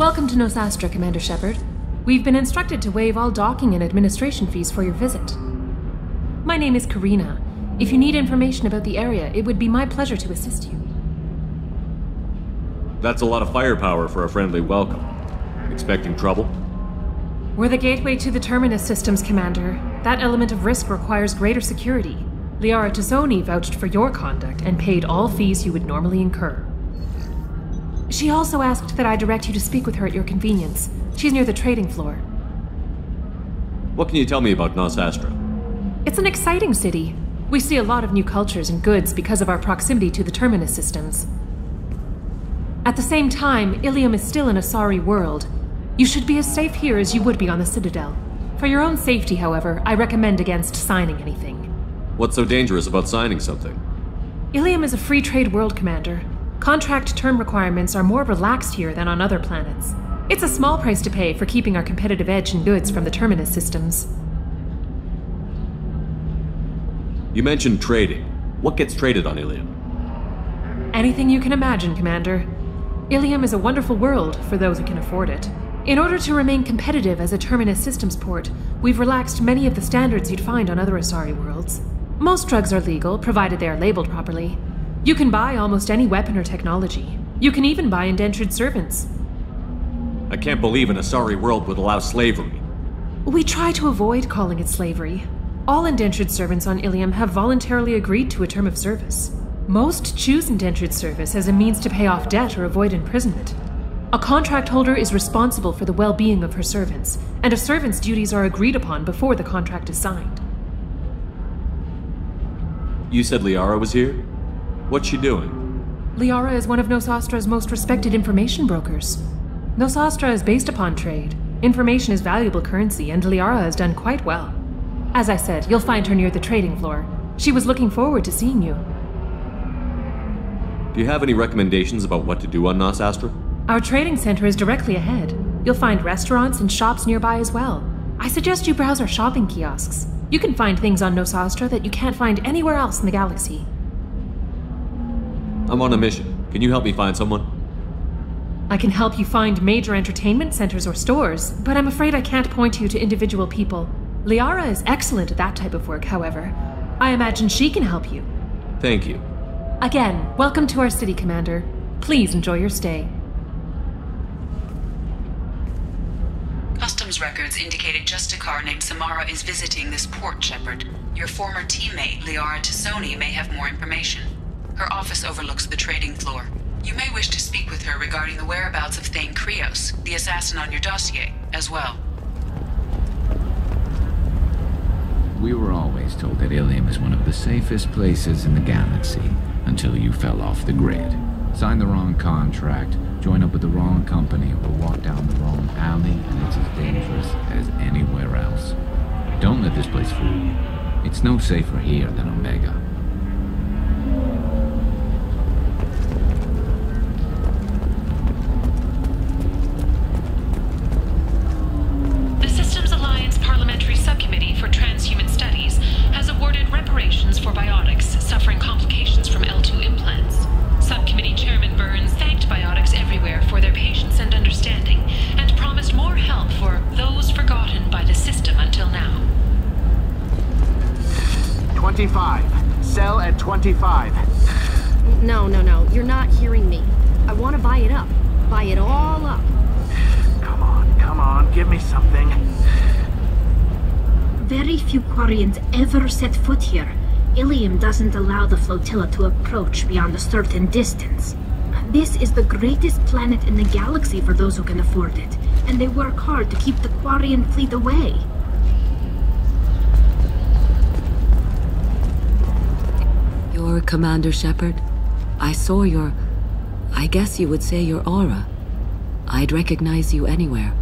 Welcome to Nosastra, Commander Shepard. We've been instructed to waive all docking and administration fees for your visit. My name is Karina. If you need information about the area, it would be my pleasure to assist you. That's a lot of firepower for a friendly welcome. Expecting trouble? We're the gateway to the Terminus systems, Commander. That element of risk requires greater security. Liara Tazzoni vouched for your conduct and paid all fees you would normally incur. She also asked that I direct you to speak with her at your convenience. She's near the trading floor. What can you tell me about Nosastra? It's an exciting city. We see a lot of new cultures and goods because of our proximity to the Terminus systems. At the same time, Illium is still an Asari world. You should be as safe here as you would be on the Citadel. For your own safety, however, I recommend against signing anything. What's so dangerous about signing something? Illium is a free trade world, Commander. Contract term requirements are more relaxed here than on other planets. It's a small price to pay for keeping our competitive edge in goods from the Terminus systems. You mentioned trading. What gets traded on Illium? Anything you can imagine, Commander. Illium is a wonderful world for those who can afford it. In order to remain competitive as a Terminus systems port, we've relaxed many of the standards you'd find on other Asari worlds. Most drugs are legal, provided they are labeled properly. You can buy almost any weapon or technology. You can even buy indentured servants. I can't believe an Asari world would allow slavery. We try to avoid calling it slavery. All indentured servants on Illium have voluntarily agreed to a term of service. Most choose indentured service as a means to pay off debt or avoid imprisonment. A contract holder is responsible for the well-being of her servants, and a servant's duties are agreed upon before the contract is signed. You said Liara was here? What's she doing? Liara is one of Nosastra's most respected information brokers. Nosastra is based upon trade. Information is valuable currency, and Liara has done quite well. As I said, you'll find her near the trading floor. She was looking forward to seeing you. Do you have any recommendations about what to do on Nosastra? Our trading center is directly ahead. You'll find restaurants and shops nearby as well. I suggest you browse our shopping kiosks. You can find things on Nosastra that you can't find anywhere else in the galaxy. I'm on a mission. Can you help me find someone? I can help you find major entertainment centers or stores, but I'm afraid I can't point you to individual people. Liara is excellent at that type of work, however. I imagine she can help you. Thank you. Again, welcome to our city, Commander. Please enjoy your stay. Customs records indicated just a car named Samara is visiting this port, Shepard. Your former teammate, Liara Tazzoni, may have more information. Her office overlooks the trading floor. You may wish to speak with her regarding the whereabouts of Thane Krios, the assassin on your dossier, as well. We were always told that Illium is one of the safest places in the galaxy, until you fell off the grid. Signed the wrong contract, joined up with the wrong company, or walked down the wrong alley, and it's as dangerous as anywhere else. Don't let this place fool you. It's no safer here than Omega. The Systems Alliance Parliamentary Subcommittee for Transhuman Studies has awarded reparations for biotics suffering complications from L2 implants. Subcommittee Chairman Burns thanked biotics everywhere for their patience and understanding, and promised more help for those forgotten by the system until now. 25. Sell at 25. No, you're not hearing me. I want to buy it up. Buy it all up. Come on, give me something. Very few Quarians ever set foot here. Illium doesn't allow the flotilla to approach beyond a certain distance. This is the greatest planet in the galaxy for those who can afford it, and they work hard to keep the Quarian fleet away. You're Commander Shepard? I saw your... I guess you would say your aura. I'd recognize you anywhere.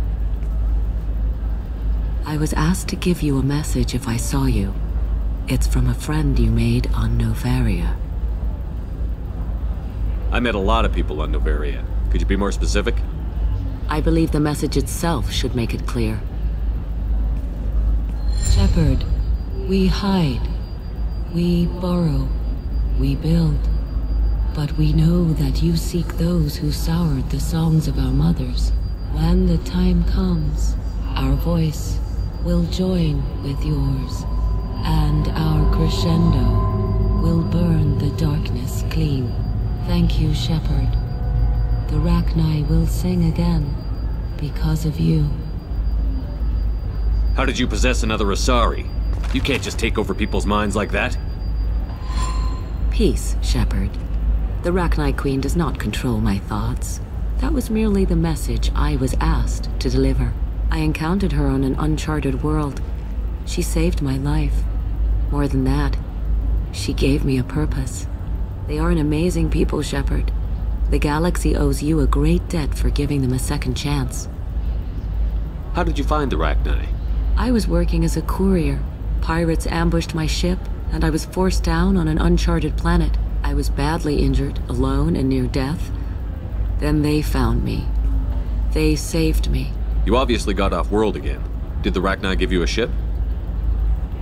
I was asked to give you a message if I saw you. It's from a friend you made on Novaria. I met a lot of people on Novaria. Could you be more specific? I believe the message itself should make it clear. Shepard, we hide. We borrow. We build. But we know that you seek those who soured the songs of our mothers. When the time comes, our voice will join with yours, and our crescendo will burn the darkness clean. Thank you, Shepherd. The Rachni will sing again because of you. How did you possess another Asari? You can't just take over people's minds like that. Peace, Shepherd. The Rachni Queen does not control my thoughts. That was merely the message I was asked to deliver. I encountered her on an uncharted world. She saved my life. More than that, she gave me a purpose. They are an amazing people, Shepherd. The galaxy owes you a great debt for giving them a second chance. How did you find the Rachni? I was working as a courier. Pirates ambushed my ship, and I was forced down on an uncharted planet. I was badly injured, alone and near death. Then they found me. They saved me. You obviously got off-world again. Did the Rachni give you a ship?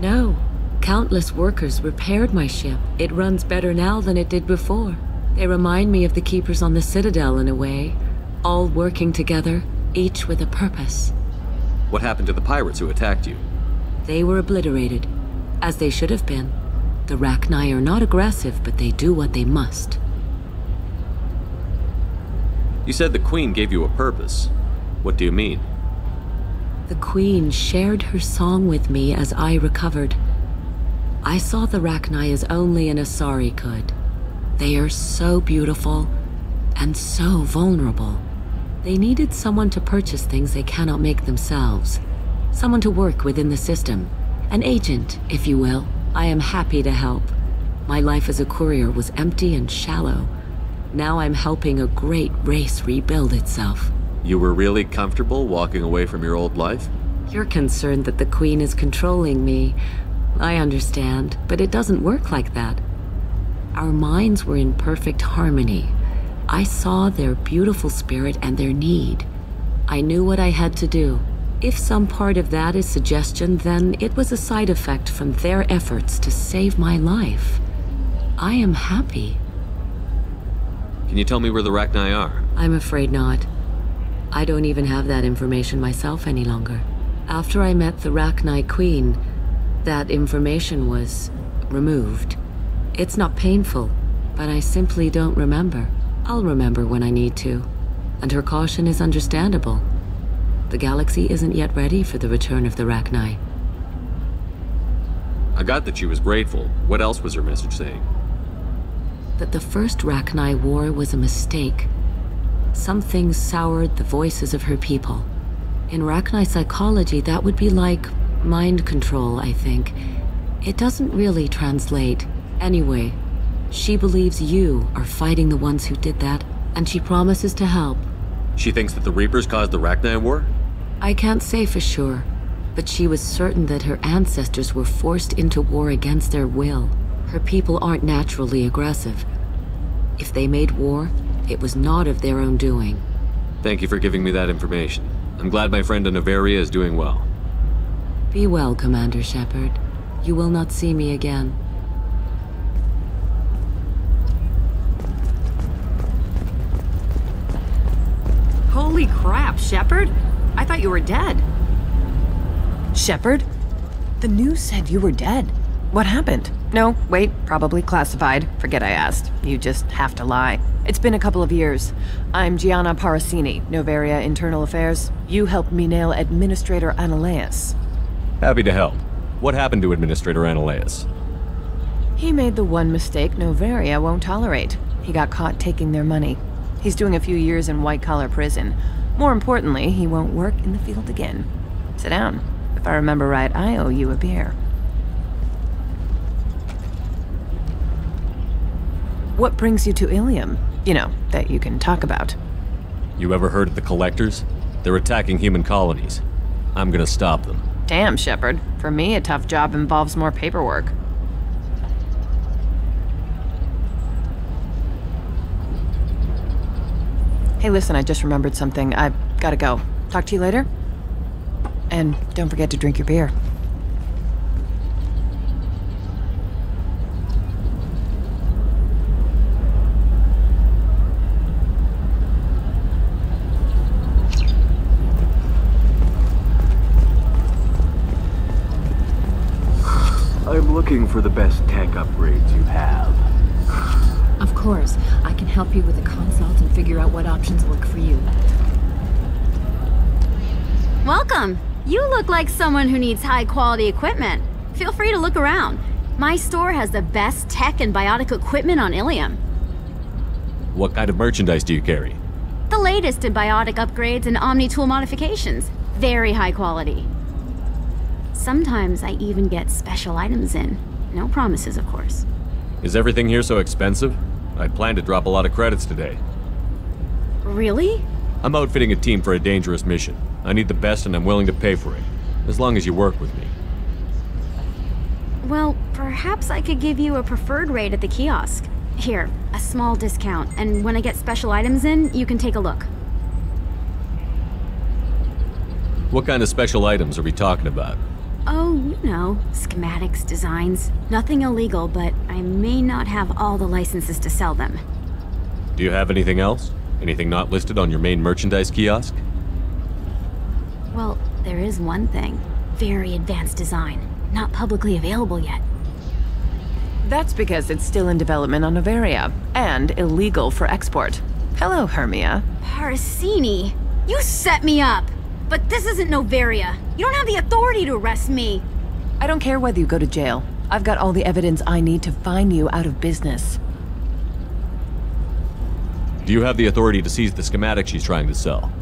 No. Countless workers repaired my ship. It runs better now than it did before. They remind me of the Keepers on the Citadel in a way. All working together, each with a purpose. What happened to the pirates who attacked you? They were obliterated, as they should have been. The Rachni are not aggressive, but they do what they must. You said the Queen gave you a purpose. What do you mean? The Queen shared her song with me as I recovered. I saw the Rachni as only an Asari could. They are so beautiful and so vulnerable. They needed someone to purchase things they cannot make themselves. Someone to work within the system. An agent, if you will. I am happy to help. My life as a courier was empty and shallow. Now I'm helping a great race rebuild itself. You were really comfortable walking away from your old life? You're concerned that the Queen is controlling me. I understand, but it doesn't work like that. Our minds were in perfect harmony. I saw their beautiful spirit and their need. I knew what I had to do. If some part of that is suggestion, then it was a side effect from their efforts to save my life. I am happy. Can you tell me where the Rachni are? I'm afraid not. I don't even have that information myself any longer. After I met the Rachni Queen, that information was removed. It's not painful, but I simply don't remember. I'll remember when I need to, and her caution is understandable. The galaxy isn't yet ready for the return of the Rachni. I got that she was grateful. What else was her message saying? That the first Rachni war was a mistake. Something soured the voices of her people. In Rachni psychology, that would be like mind control, I think. It doesn't really translate. Anyway, she believes you are fighting the ones who did that, and she promises to help. She thinks that the Reapers caused the Rachni war? I can't say for sure, but she was certain that her ancestors were forced into war against their will. Her people aren't naturally aggressive. If they made war, it was not of their own doing. Thank you for giving me that information. I'm glad my friend in Noveria is doing well. Be well, Commander Shepherd. You will not see me again. Holy crap, Shepherd! I thought you were dead. Shepherd? The news said you were dead. What happened? No, wait, probably classified. Forget I asked. You just have to lie. It's been a couple of years. I'm Gianna Parasini, Noveria Internal Affairs. You helped me nail Administrator Analeas. Happy to help. What happened to Administrator Analeas? He made the one mistake Noveria won't tolerate. He got caught taking their money. He's doing a few years in white-collar prison. More importantly, he won't work in the field again. Sit down. If I remember right, I owe you a beer. What brings you to Illium? You know, that you can talk about. You ever heard of the Collectors? They're attacking human colonies. I'm gonna stop them. Damn, Shepherd. For me, a tough job involves more paperwork. Hey, listen, I just remembered something. I've gotta go. Talk to you later? And don't forget to drink your beer. looking for the best tech upgrades you have. Of course, I can help you with a consult and figure out what options work for you. Welcome! You look like someone who needs high-quality equipment. Feel free to look around. My store has the best tech and biotic equipment on Illium. What kind of merchandise do you carry? The latest in biotic upgrades and omni-tool modifications. Very high quality. Sometimes I even get special items in. No promises, of course. Is everything here so expensive? I'd planned to drop a lot of credits today. Really? I'm outfitting a team for a dangerous mission. I need the best and I'm willing to pay for it. As long as you work with me. Well, perhaps I could give you a preferred rate at the kiosk. Here, a small discount, and when I get special items in, you can take a look. What kind of special items are we talking about? Oh, you know, schematics, designs. Nothing illegal, but I may not have all the licenses to sell them. Do you have anything else? Anything not listed on your main merchandise kiosk? Well, there is one thing. Very advanced design. Not publicly available yet. That's because it's still in development on Noveria, and illegal for export. Hello, Hermia. Parsini, you set me up! But this isn't Noveria. You don't have the authority to arrest me. I don't care whether you go to jail. I've got all the evidence I need to find you out of business. Do you have the authority to seize the schematic she's trying to sell?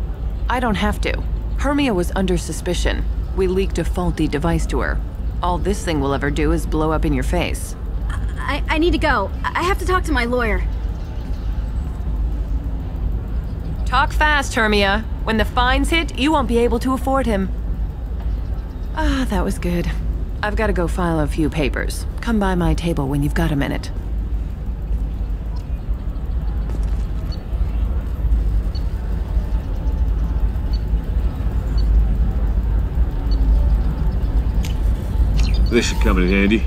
I don't have to. Hermia was under suspicion. We leaked a faulty device to her. All this thing will ever do is blow up in your face. I need to go. I have to talk to my lawyer. Talk fast, Hermia. When the fines hit, you won't be able to afford him. Ah, that was good. I've got to go file a few papers. Come by my table when you've got a minute. This should come in handy.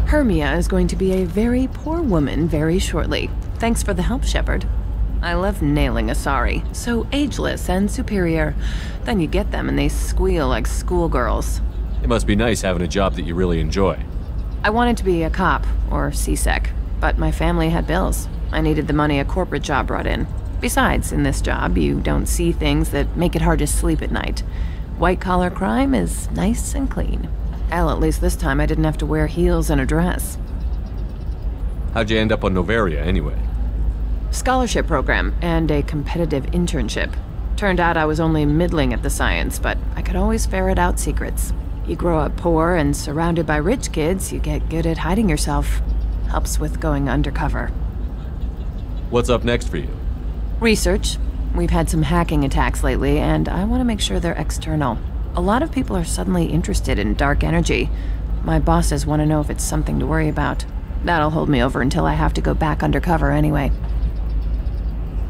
Hermia is going to be a very poor woman very shortly. Thanks for the help, Shepard. I love nailing Asari. So ageless and superior. Then you get them and they squeal like schoolgirls. It must be nice having a job that you really enjoy. I wanted to be a cop, or CSEC, but my family had bills. I needed the money a corporate job brought in. Besides, in this job, you don't see things that make it hard to sleep at night. White-collar crime is nice and clean. Hell, at least this time I didn't have to wear heels and a dress. How'd you end up on Noveria, anyway? Scholarship program and a competitive internship. Turned out I was only middling at the science, but I could always ferret out secrets. You grow up poor and surrounded by rich kids, you get good at hiding yourself. Helps with going undercover. What's up next for you? Research. We've had some hacking attacks lately, and I want to make sure they're external. A lot of people are suddenly interested in dark energy. My bosses want to know if it's something to worry about. That'll hold me over until I have to go back undercover anyway.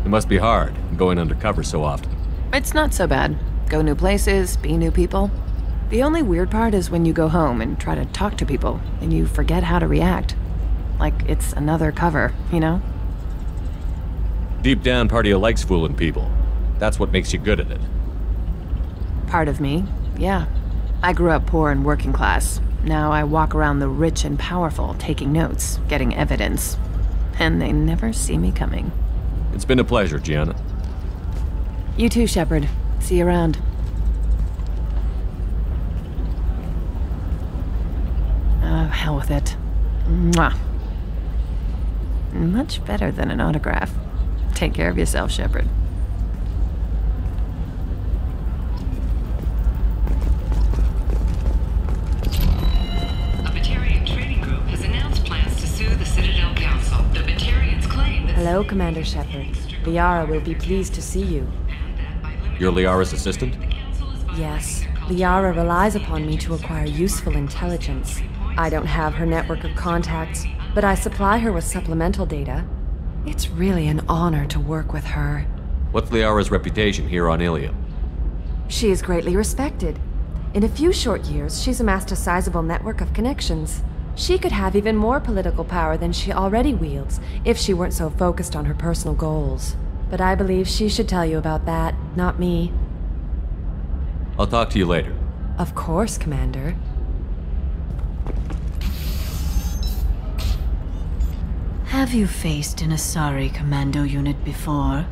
It must be hard, going undercover so often. It's not so bad. Go new places, be new people. The only weird part is when you go home and try to talk to people, and you forget how to react. Like it's another cover, you know? Deep down, part of you likes fooling people. That's what makes you good at it. Part of me, yeah. I grew up poor and working class. Now I walk around the rich and powerful, taking notes, getting evidence. And they never see me coming. It's been a pleasure, Gianna. You too, Shepard. See you around. Oh, hell with it. Mwah. Much better than an autograph. Take care of yourself, Shepard. A Batarian trading group has announced plans to sue the Citadel Council. The Batarians claim that... Hello, Commander Shepard. Liara will be pleased to see you. You're Liara's assistant? Yes. Liara relies upon me to acquire useful intelligence. I don't have her network of contacts, but I supply her with supplemental data. It's really an honor to work with her. What's Liara's reputation here on Illium? She is greatly respected. In a few short years, she's amassed a sizable network of connections. She could have even more political power than she already wields if she weren't so focused on her personal goals. but I believe she should tell you about that, not me. I'll talk to you later. Of course, Commander. Have you faced an Asari commando unit before?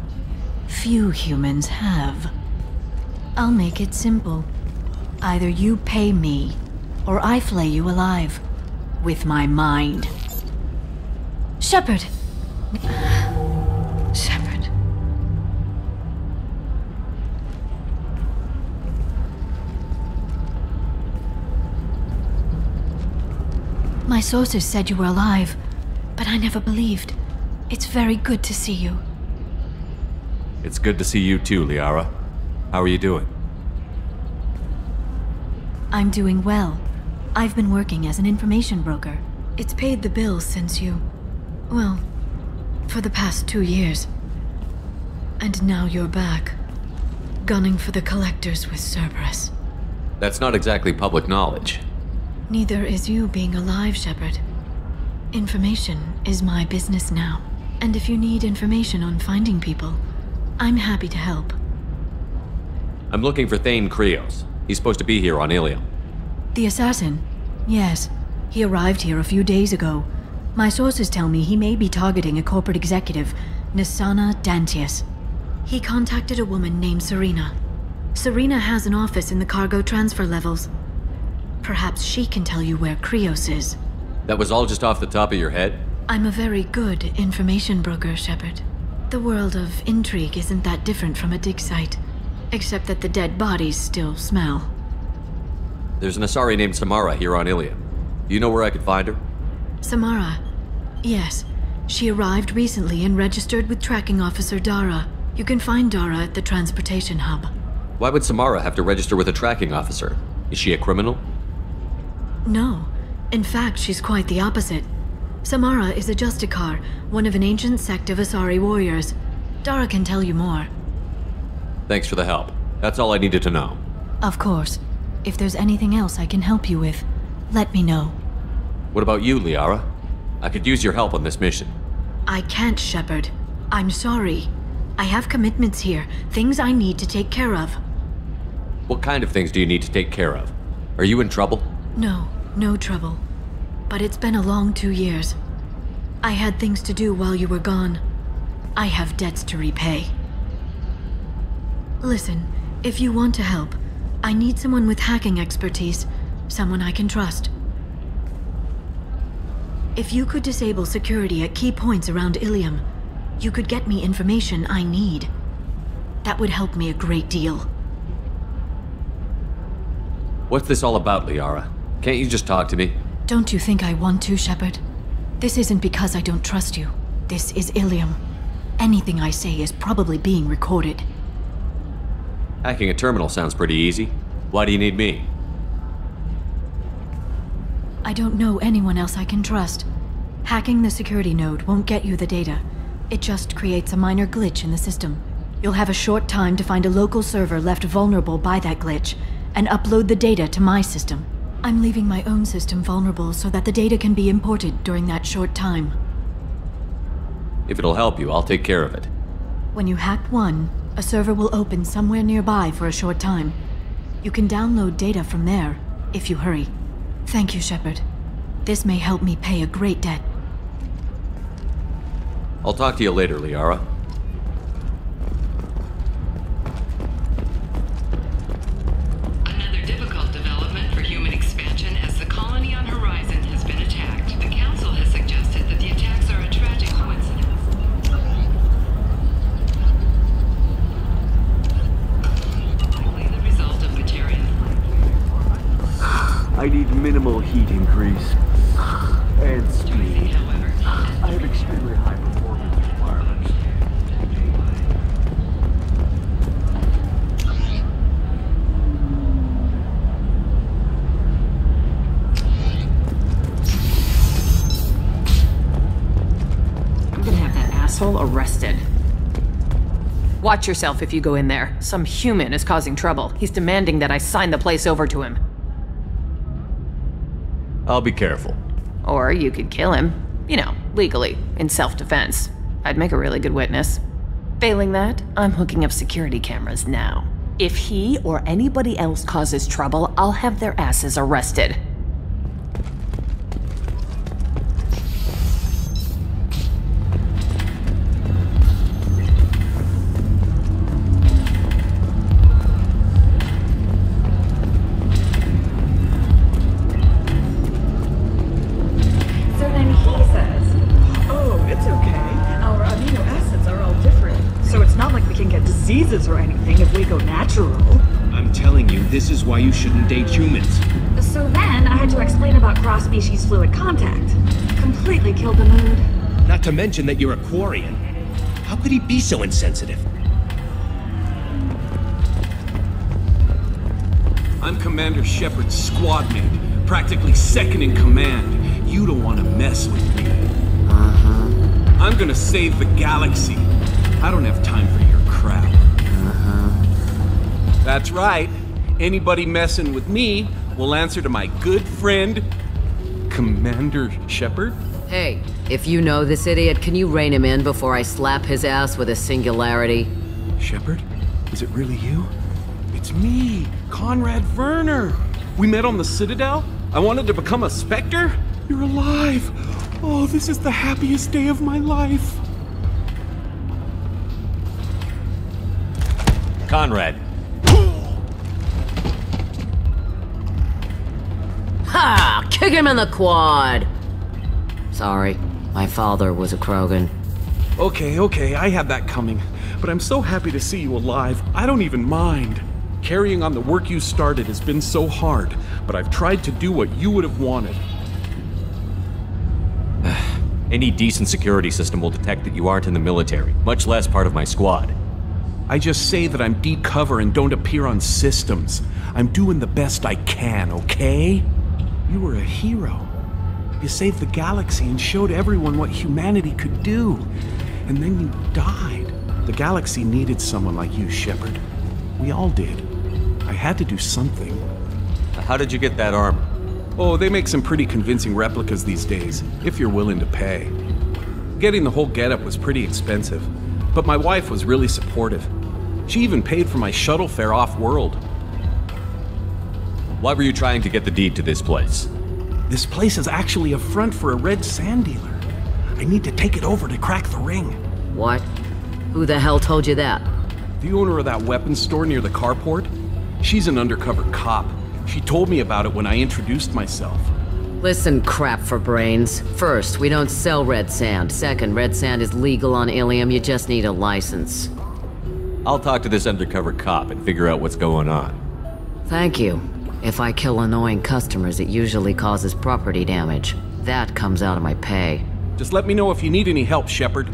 Few humans have. I'll make it simple. Either you pay me, or I flay you alive. With my mind. Shepard! Shepard. My sources said you were alive, but I never believed. It's very good to see you. It's good to see you too, Liara. How are you doing? I'm doing well. I've been working as an information broker. It's paid the bills since you... well, for the past 2 years. And now you're back, gunning for the Collectors with Cerberus. That's not exactly public knowledge. Neither is you being alive, Shepard. Information is my business now. And if you need information on finding people, I'm happy to help. I'm looking for Thane Krios. He's supposed to be here on Illium. The assassin? Yes. He arrived here a few days ago. My sources tell me he may be targeting a corporate executive, Nisana Dantius. He contacted a woman named Serena. Serena has an office in the cargo transfer levels. Perhaps she can tell you where Krios is. That was all just off the top of your head? I'm a very good information broker, Shepard. The world of intrigue isn't that different from a dig site, except that the dead bodies still smell. There's an Asari named Samara here on Illium. Do you know where I could find her? Samara? Yes. She arrived recently and registered with Tracking Officer Dara. You can find Dara at the transportation hub. Why would Samara have to register with a tracking officer? Is she a criminal? No. In fact, she's quite the opposite. Samara is a Justicar, one of an ancient sect of Asari warriors. Dara can tell you more. Thanks for the help. That's all I needed to know. Of course. If there's anything else I can help you with, let me know. What about you, Liara? I could use your help on this mission. I can't, Shepard. I'm sorry. I have commitments here, things I need to take care of. What kind of things do you need to take care of? Are you in trouble? No, no trouble. But it's been a long 2 years. I had things to do while you were gone. I have debts to repay. Listen, if you want to help, I need someone with hacking expertise, someone I can trust. If you could disable security at key points around Illium, you could get me information I need. That would help me a great deal. What's this all about, Liara? Can't you just talk to me? Don't you think I want to, Shepard? This isn't because I don't trust you. This is Illium. Anything I say is probably being recorded. Hacking a terminal sounds pretty easy. Why do you need me? I don't know anyone else I can trust. Hacking the security node won't get you the data. It just creates a minor glitch in the system. You'll have a short time to find a local server left vulnerable by that glitch, and upload the data to my system. I'm leaving my own system vulnerable so that the data can be imported during that short time. If it'll help you, I'll take care of it. When you hack one, a server will open somewhere nearby for a short time. You can download data from there, if you hurry. Thank you, Shepard. This may help me pay a great debt. I'll talk to you later, Liara. Another difficult development for human expansion as the colony on Horizon has been attacked. The Council has suggested that the attacks are a tragic coincidence. Likely the result of Batarian. I need minimal heat increase. And speed. However, I have extremely high performance requirements. I'm gonna have that asshole arrested. Watch yourself if you go in there. Some human is causing trouble. He's demanding that I sign the place over to him. I'll be careful. Or you could kill him. You know, legally, in self-defense. I'd make a really good witness. Failing that, I'm hooking up security cameras now. If he or anybody else causes trouble, I'll have their asses arrested. So then he says, oh, it's okay. Our amino acids are all different. So it's not like we can get diseases or anything if we go natural. I'm telling you, this is why you shouldn't date humans. So then I had to explain about cross-species fluid contact. Completely killed the mood. Not to mention that you're a Quarian. How could he be so insensitive? I'm Commander Shepard's squad mate, practically second in command. You don't want to mess with me. I'm gonna save the galaxy. I don't have time for your crap. That's right. Anybody messing with me will answer to my good friend, Commander Shepard. Hey, if you know this idiot, can you rein him in before I slap his ass with a singularity? Shepard? Is it really you? It's me, Conrad Werner. We met on the Citadel. I wanted to become a Spectre. You're alive. Oh, this is the happiest day of my life. Conrad. Ha! Kick him in the quad! Sorry, my father was a Krogan. Okay, I had that coming. But I'm so happy to see you alive, I don't even mind. Carrying on the work you started has been so hard, but I've tried to do what you would have wanted. Any decent security system will detect that you aren't in the military, much less part of my squad. I just say that I'm deep cover and don't appear on systems. I'm doing the best I can, okay? You were a hero. You saved the galaxy and showed everyone what humanity could do. And then you died. The galaxy needed someone like you, Shepard. We all did. I had to do something. How did you get that armor? Oh, they make some pretty convincing replicas these days, if you're willing to pay. Getting the whole getup was pretty expensive, but my wife was really supportive. She even paid for my shuttle fare off-world. Why were you trying to get the deed to this place? This place is actually a front for a red sand dealer. I need to take it over to crack the ring. What? Who the hell told you that? The owner of that weapons store near the carport. She's an undercover cop. She told me about it when I introduced myself. Listen, crap for brains. First, we don't sell red sand. Second, red sand is legal on Illium. You just need a license. I'll talk to this undercover cop and figure out what's going on. Thank you. If I kill annoying customers, it usually causes property damage. That comes out of my pay. Just let me know if you need any help, Shepard.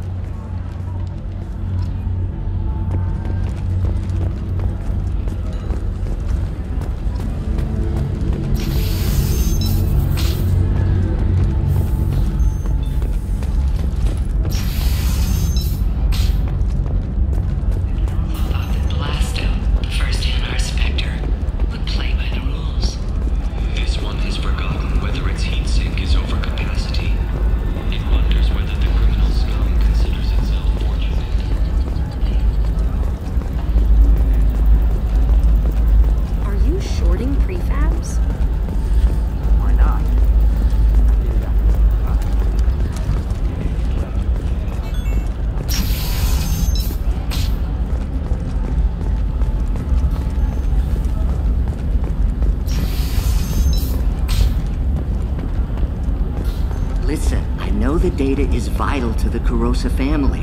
The data is vital to the Kurosa family.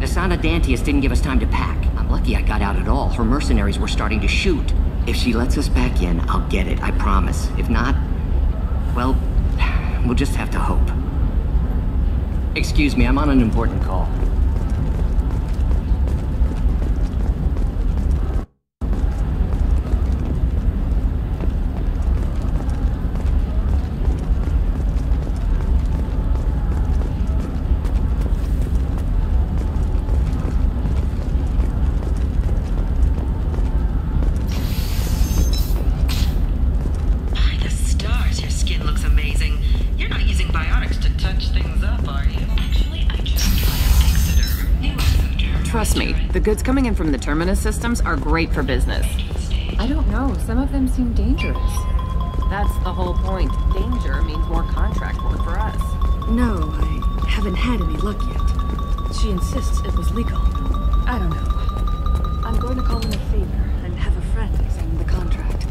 Asana Dantius didn't give us time to pack. I'm lucky I got out at all. Her mercenaries were starting to shoot. If she lets us back in, I'll get it, I promise. If not, well, we'll just have to hope. Excuse me, I'm on an important call. You're not using biotics to touch things up, are you? Actually, I just tried to exit Trust me, the goods coming in from the Terminus systems are great for business. I don't know, some of them seem dangerous. That's the whole point. Danger means more contract work for us. No, I haven't had any luck yet. She insists it was legal. I don't know. I'm going to call in a favor and have a friend examine the contract.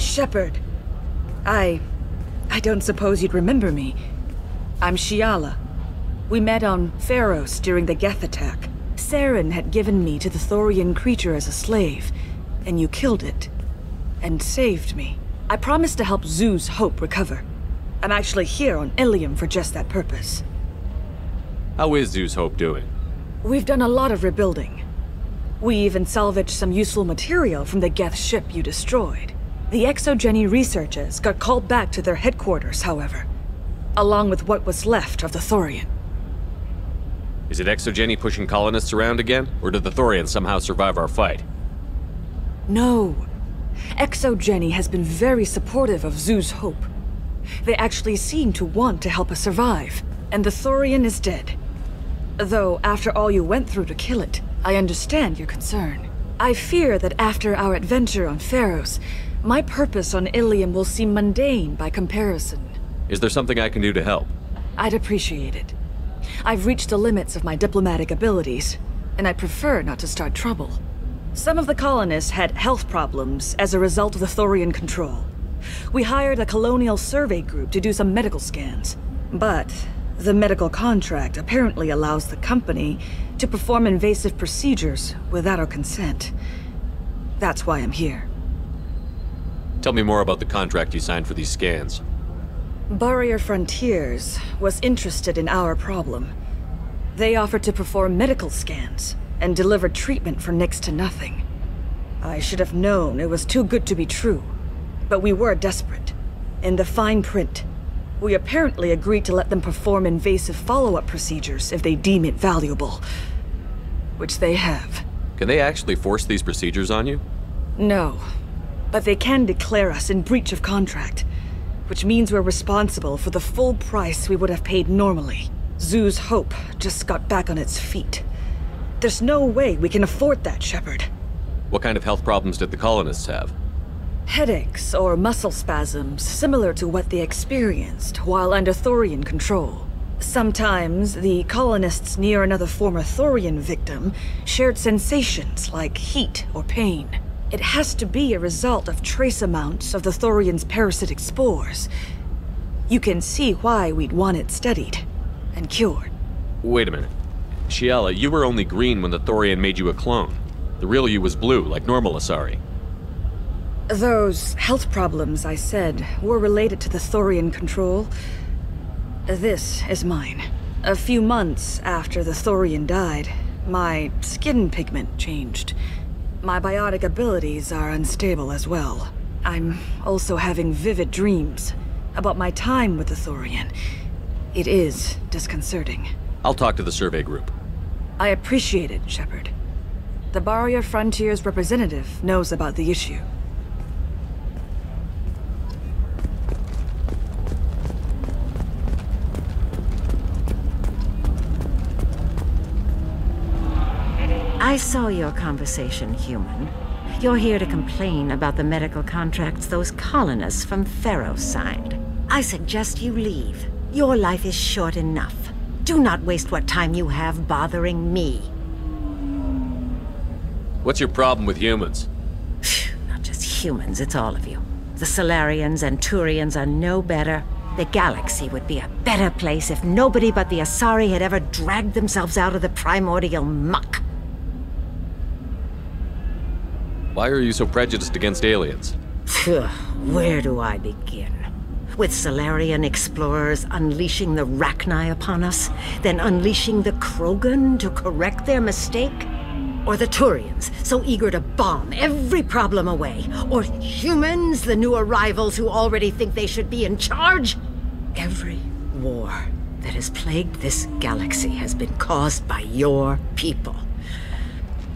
Shepard. I don't suppose you'd remember me. I'm Shiala. We met on Pharos during the Geth attack. Saren had given me to the Thorian creature as a slave, and you killed it. And saved me. I promised to help Zoo's Hope recover. I'm actually here on Illium for just that purpose. How is Zoo's Hope doing? We've done a lot of rebuilding. We even salvaged some useful material from the Geth ship you destroyed. The exogeny researchers got called back to their headquarters, however, along with what was left of the Thorian. Is it exogeny pushing colonists around again, or did the Thorians somehow survive our fight? No. Exogeny has been very supportive of Zoo's Hope. They actually seem to want to help us survive, and the Thorian is dead. Though, after all you went through to kill it, I understand your concern. I fear that after our adventure on Pharos, my purpose on Illium will seem mundane by comparison. Is there something I can do to help? I'd appreciate it. I've reached the limits of my diplomatic abilities, and I prefer not to start trouble. Some of the colonists had health problems as a result of the Thorian control. We hired a colonial survey group to do some medical scans. But the medical contract apparently allows the company to perform invasive procedures without our consent. That's why I'm here. Tell me more about the contract you signed for these scans. Barrier Frontiers was interested in our problem. They offered to perform medical scans and deliver treatment for next to nothing. I should have known it was too good to be true, but we were desperate. In the fine print, we apparently agreed to let them perform invasive follow-up procedures if they deem it valuable. Which they have. Can they actually force these procedures on you? No, but they can declare us in breach of contract, which means we're responsible for the full price we would have paid normally. Zoo's Hope just got back on its feet. There's no way we can afford that, Shepard. What kind of health problems did the colonists have? Headaches or muscle spasms similar to what they experienced while under Thorian control. Sometimes the colonists near another former Thorian victim shared sensations like heat or pain. It has to be a result of trace amounts of the Thorian's parasitic spores. You can see why we'd want it studied and cured. Wait a minute. Shiala, you were only green when the Thorian made you a clone. The real you was blue, like normal Asari. Those health problems I said were related to the Thorian control. This is mine. A few months after the Thorian died, my skin pigment changed. My biotic abilities are unstable as well. I'm also having vivid dreams about my time with the Thorian. It is disconcerting. I'll talk to the survey group. I appreciate it, Shepard. The Barrier Frontiers representative knows about the issue. I saw your conversation, human. You're here to complain about the medical contracts those colonists from Pharos signed. I suggest you leave. Your life is short enough. Do not waste what time you have bothering me. What's your problem with humans? Not just humans, it's all of you. The Solarians and Turians are no better. The galaxy would be a better place if nobody but the Asari had ever dragged themselves out of the primordial muck. Why are you so prejudiced against aliens? Where do I begin? With Solarian explorers unleashing the Rachni upon us, then unleashing the Krogan to correct their mistake? Or the Turians, so eager to bomb every problem away? Or humans, the new arrivals who already think they should be in charge? Every war that has plagued this galaxy has been caused by your people.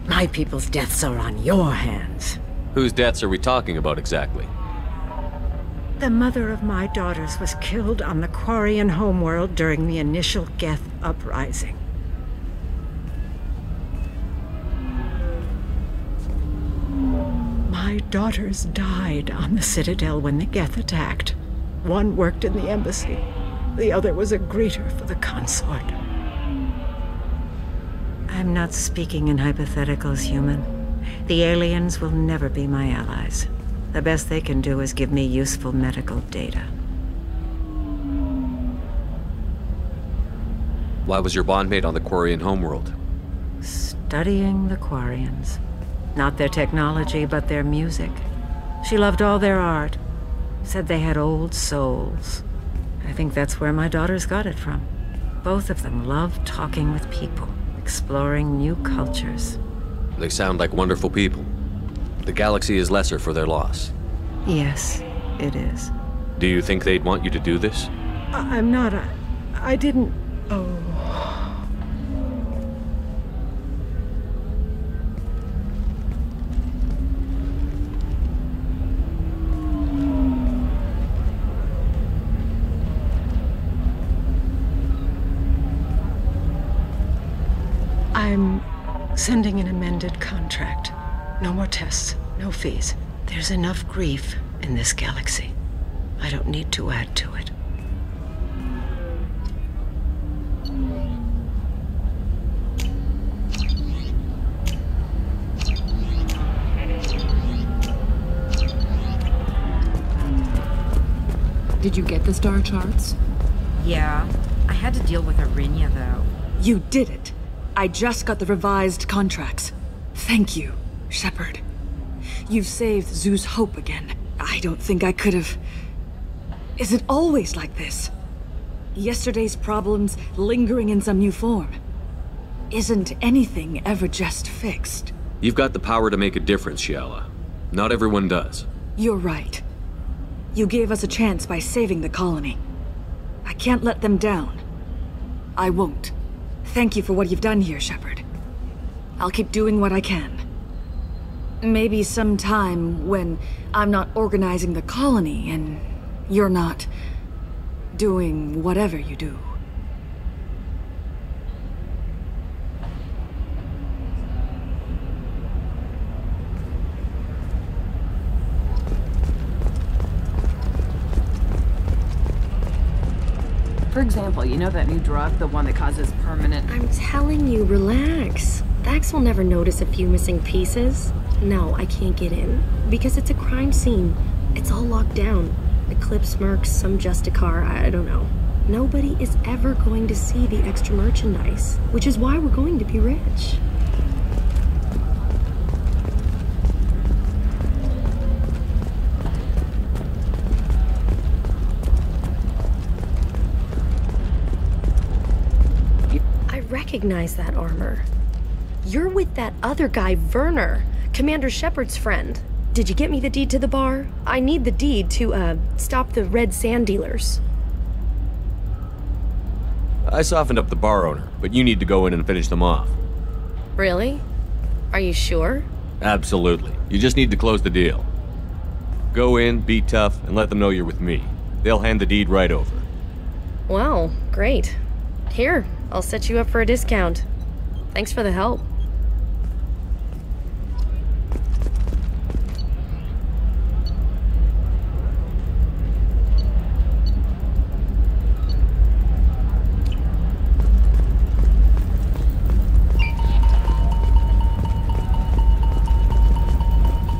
My people's deaths are on your hands. Whose deaths are we talking about exactly? The mother of my daughters was killed on the Quarian homeworld during the initial Geth uprising. My daughters died on the Citadel when the Geth attacked. One worked in the embassy. The other was a greeter for the consort. I'm not speaking in hypotheticals, human. The aliens will never be my allies. The best they can do is give me useful medical data. Why was your bondmate on the Quarian homeworld? Studying the Quarians. Not their technology, but their music. She loved all their art. Said they had old souls. I think that's where my daughters got it from. Both of them loved talking with people, exploring new cultures. They sound like wonderful people. The galaxy is lesser for their loss. Yes, it is. Do you think they'd want you to do this? I'm not. I didn't. Oh. I'm sending an amended contract. No more tests, no fees. There's enough grief in this galaxy. I don't need to add to it. Did you get the star charts? Yeah. I had to deal with Arinya, though. You did it. I just got the revised contracts. Thank you, Shepard. You've saved Zeus' hope again. I don't think I could have... Is it always like this? Yesterday's problems lingering in some new form. Isn't anything ever just fixed? You've got the power to make a difference, Liara. Not everyone does. You're right. You gave us a chance by saving the colony. I can't let them down. I won't. Thank you for what you've done here, Shepard. I'll keep doing what I can. Maybe sometime when I'm not organizing the colony and you're not doing whatever you do. For example, you know that new drug, the one that causes permanent... I'm telling you, relax. Vax will never notice a few missing pieces. No, I can't get in. Because it's a crime scene. It's all locked down. Eclipse mercs, some Justicar, I don't know. Nobody is ever going to see the extra merchandise, which is why we're going to be rich. I recognize that armor. You're with that other guy, Werner, Commander Shepard's friend. Did you get me the deed to the bar? I need the deed to, stop the red sand dealers. I softened up the bar owner, but you need to go in and finish them off. Really? Are you sure? Absolutely. You just need to close the deal. Go in, be tough, and let them know you're with me. They'll hand the deed right over. Wow, great. Here, I'll set you up for a discount. Thanks for the help.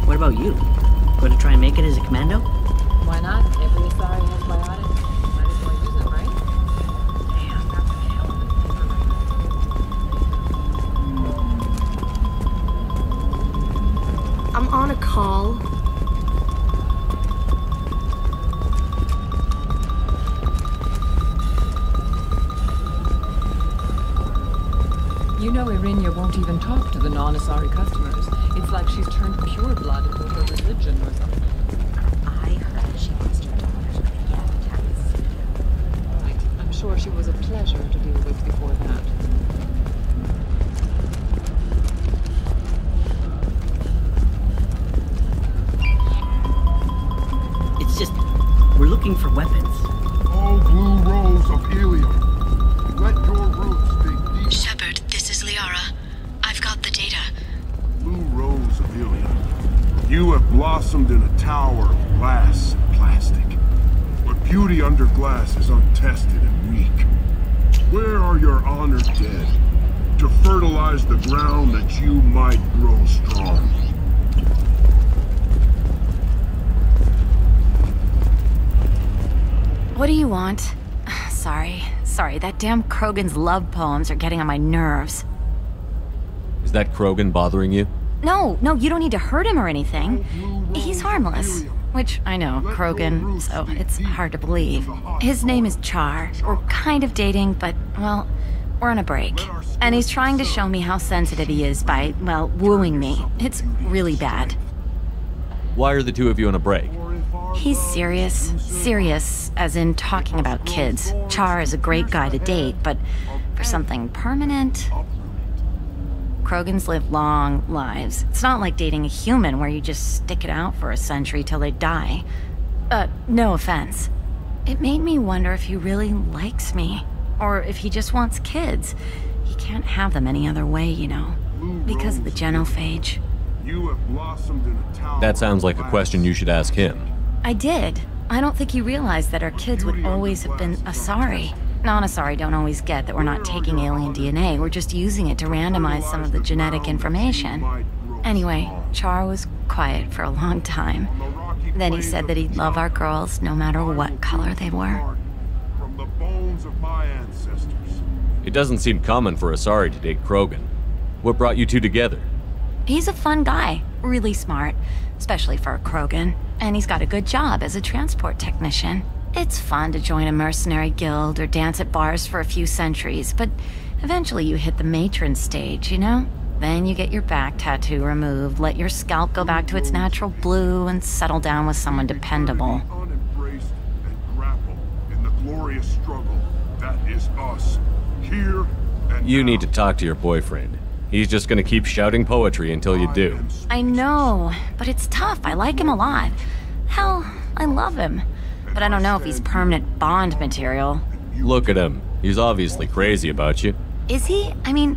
What about you? Going to try and make it as a commando? Why not? Every Asari has biotics. Might as well use them, right? Damn, that's gonna help. I'm on a call. You know Irinya won't even talk to the non-Asari customers. It's like she's turned pure blood into her religion or something. I heard she lost her daughters when the Geth attacked the Citadel. Right. I'm sure she was a pleasure to deal with before that. It's just... We're looking for weapons. Oh, blue rose of Illium. Let your roots dig deep. Shepard, this is Liara. I've got the data. Blue rose of Illium. You have blossomed in a tower of glass and plastic. But beauty under glass is untested and weak. Where are your honored dead? To fertilize the ground that you might grow strong. What do you want? Sorry, that damn Krogan's love poems are getting on my nerves. Is that Krogan bothering you? No, you don't need to hurt him or anything. He's harmless. Which, I know, Krogan, so it's hard to believe. His name is Char. We're kind of dating, but, well, we're on a break. And he's trying to show me how sensitive he is by, well, wooing me. It's really bad. Why are the two of you on a break? He's serious. Serious, as in talking about kids. Char is a great guy to date, but for something permanent... Krogans live long lives. It's not like dating a human where you just stick it out for a century till they die. No offense. It made me wonder if he really likes me. Or if he just wants kids. He can't have them any other way, you know. Because of the genophage. You have blossomed in a tower. That sounds like a question you should ask him. I did. I don't think he realized that our kids would always have been Asari. Non-Asari don't always get that we're not taking alien DNA, we're just using it to randomize some of the genetic information. Anyway, Char was quiet for a long time. Then he said that he'd love our girls no matter what color they were. From the bones of my ancestors. It doesn't seem common for Asari to date Krogan. What brought you two together? He's a fun guy, really smart, especially for a Krogan. And he's got a good job as a transport technician. It's fun to join a mercenary guild or dance at bars for a few centuries, but eventually you hit the matron stage, you know? Then you get your back tattoo removed, let your scalp go back to its natural blue, and settle down with someone dependable. Unembraced and grapple in the glorious struggle that is us, here and You now. need to talk to your boyfriend. He's just gonna keep shouting poetry until you do. I know, but it's tough. I like him a lot. Hell, I love him. But I don't know if he's permanent Bond material. Look at him. He's obviously crazy about you. Is he? I mean,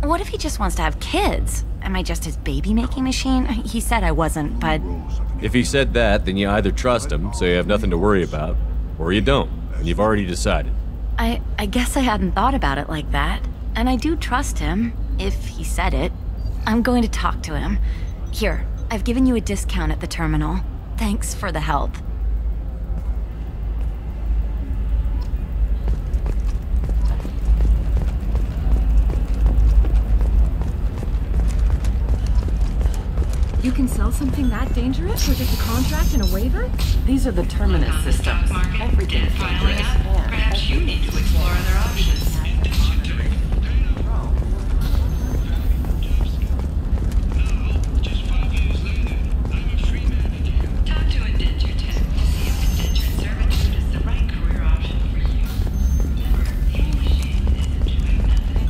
what if he just wants to have kids? Am I just his baby-making machine? He said I wasn't, but... If he said that, then you either trust him, so you have nothing to worry about, or you don't, and you've already decided. I guess I hadn't thought about it like that. And I do trust him, if he said it. I'm going to talk to him. Here, I've given you a discount at the terminal. Thanks for the help. You can sell something that dangerous with just a contract and a waiver? These are the terminus systems. Everything's dangerous. Perhaps you need to explore other options. Talk to Indenture Tech to see if indentured servitude is the right career option for you. Remember, any machine is enjoying nothing.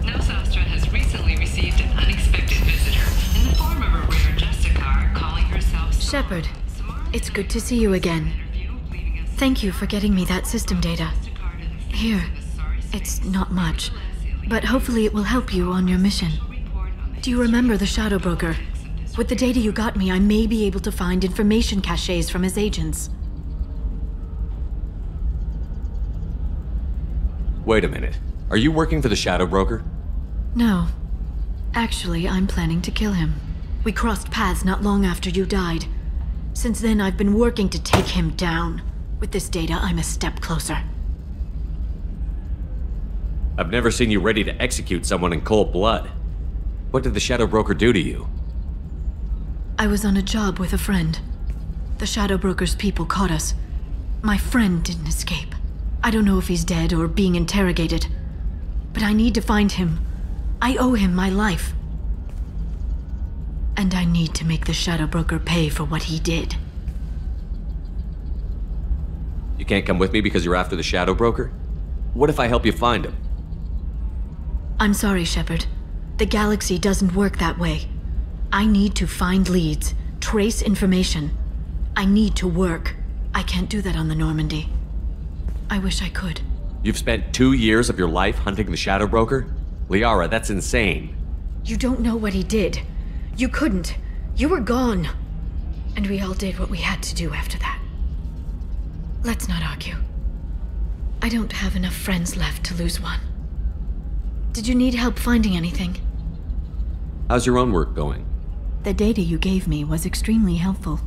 Nosastra has recently received an unexpected visitor in the form of a rare Justicar calling herself Shepard, it's good to see you again. Thank you for getting me that system data. Here, it's not much, but hopefully it will help you on your mission. Do you remember the Shadow Broker? With the data you got me, I may be able to find information caches from his agents. Wait a minute. Are you working for the Shadow Broker? No. Actually, I'm planning to kill him. We crossed paths not long after you died. Since then, I've been working to take him down. With this data, I'm a step closer. I've never seen you ready to execute someone in cold blood. What did the Shadow Broker do to you? I was on a job with a friend. The Shadow Broker's people caught us. My friend didn't escape. I don't know if he's dead or being interrogated. But I need to find him. I owe him my life. And I need to make the Shadow Broker pay for what he did. You can't come with me because you're after the Shadow Broker? What if I help you find him? I'm sorry, Shepard. The galaxy doesn't work that way. I need to find leads, trace information. I need to work. I can't do that on the Normandy. I wish I could. You've spent 2 years of your life hunting the Shadow Broker? Liara, that's insane. You don't know what he did. You couldn't. You were gone. And we all did what we had to do after that. Let's not argue. I don't have enough friends left to lose one. Did you need help finding anything? How's your own work going? The data you gave me was extremely helpful.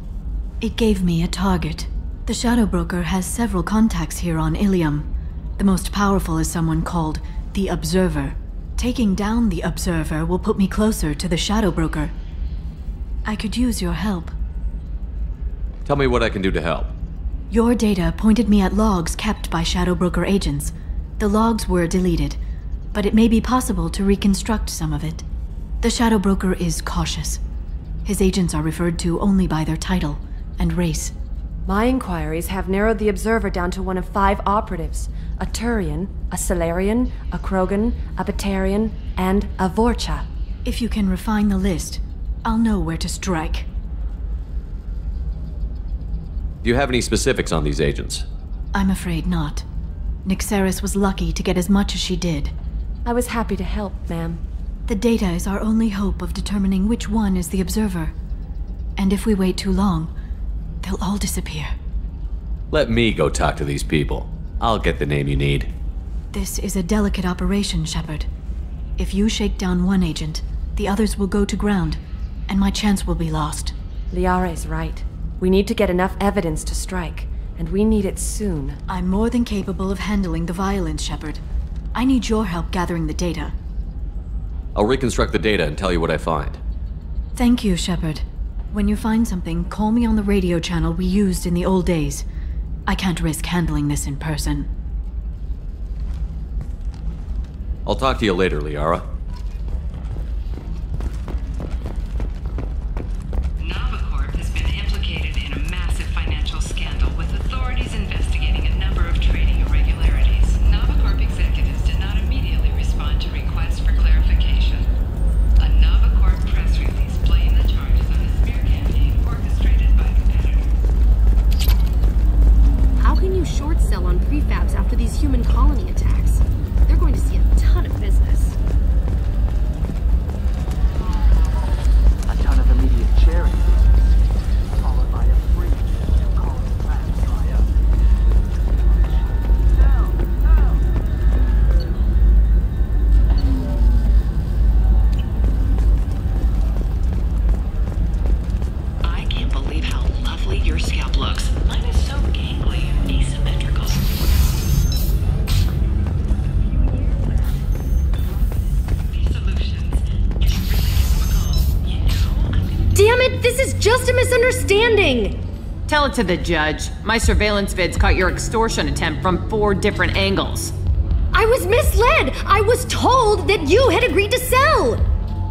It gave me a target. The Shadow Broker has several contacts here on Illium. The most powerful is someone called the Observer. Taking down the Observer will put me closer to the Shadow Broker. I could use your help. Tell me what I can do to help. Your data pointed me at logs kept by Shadow Broker agents. The logs were deleted, but it may be possible to reconstruct some of it. The Shadow Broker is cautious. His agents are referred to only by their title and race. My inquiries have narrowed the Observer down to one of 5 operatives. A Turian, a Salarian, a Krogan, a Batarian, and a Vorcha. If you can refine the list, I'll know where to strike. Do you have any specifics on these agents? I'm afraid not. Nyxeris was lucky to get as much as she did. I was happy to help, ma'am. The data is our only hope of determining which one is the Observer. And if we wait too long, they'll all disappear. Let me go talk to these people. I'll get the name you need. This is a delicate operation, Shepard. If you shake down one agent, the others will go to ground, and my chance will be lost. Liara is right. We need to get enough evidence to strike, and we need it soon. I'm more than capable of handling the violence, Shepard. I need your help gathering the data. I'll reconstruct the data and tell you what I find. Thank you, Shepard. When you find something, call me on the radio channel we used in the old days. I can't risk handling this in person. I'll talk to you later, Liara. Short sell on prefabs after these human colony attacks. They're going to see a ton of business. A ton of immediate charity business, followed by a free new colony plans dry up. I can't believe how lovely your scalp looks. Mine is so gangly and asymmetrical. Damn it, this is just a misunderstanding! Tell it to the judge. My surveillance vids caught your extortion attempt from 4 different angles. I was misled! I was told that you had agreed to sell!